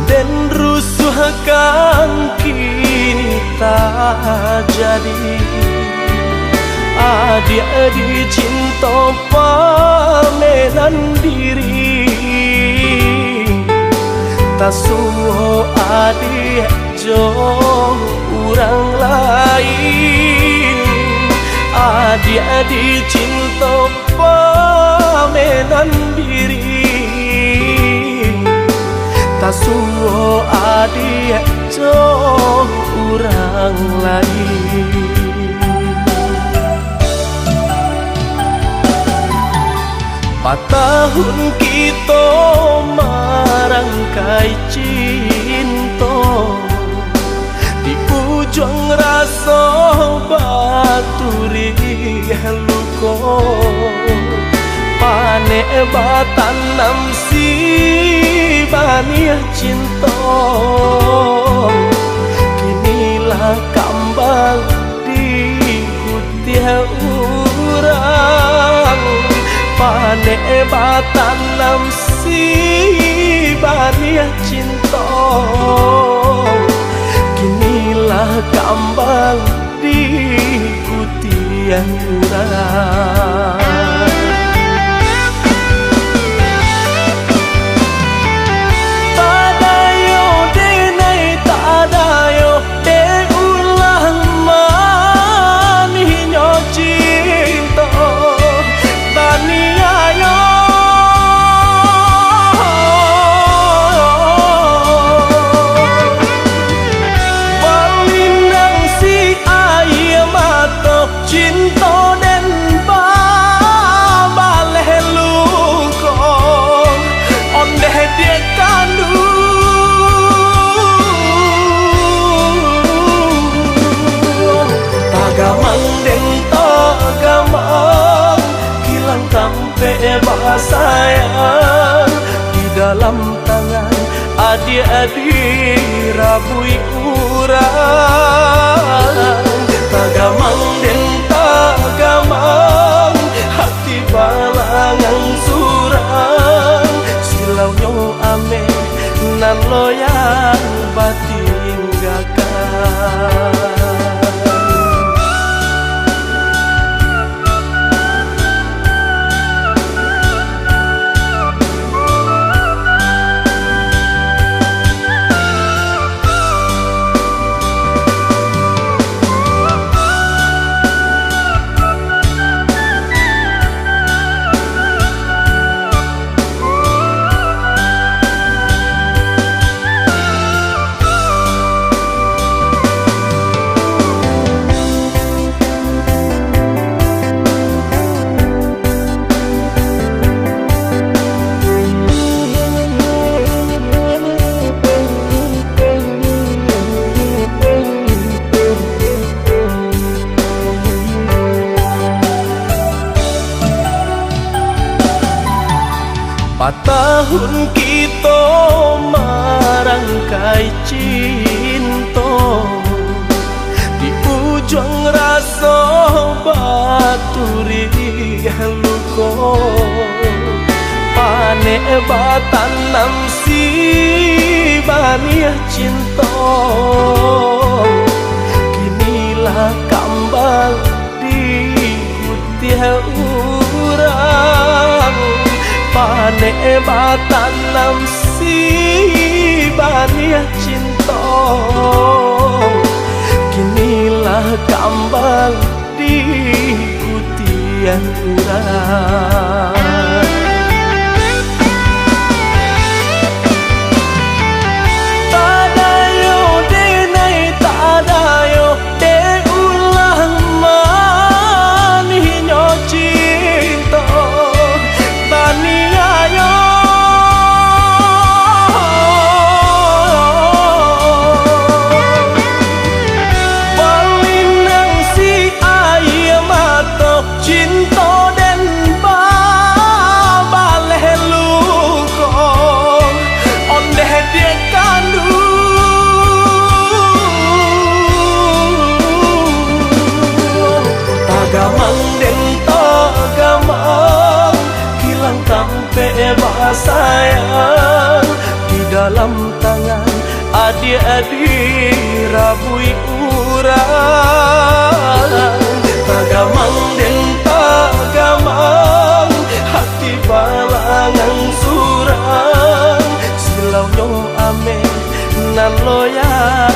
dan rusuh kan kini tak jadi. Adik-adik cinta pameran diri, tak suruh adik jauh orang lain. Adik-adik cinta pameran diri, tak suruh adik jauh orang lain. Tahun kita merangkai cinta, di ujung rasa baturi luka. Panek batanam si baniah cinta, kinilah kambang di kutiah urang. Panek batanam si baniah cinta, kinilah kambang di kutian urang. Sayang di dalam tangan adik-adik rabui urang. Tagamang dan tagamang hati balangan surang. Silau nyo ame nan loyang batin gakang. Tahun kita merangkai cinta, di ujung rasa baturi luka. Panek batanam si baniah cinta, kinilah kambang di kutiah urang. Panek batanam si baniah cinta, kinilah kambang di kutian urang. Tadayo denai tadayo de ulang maninyo cinta. Sayang di dalam tangan adik-adik rabui urang. Tagamang den tagamang hati balangan surang silau nyong amen nan loya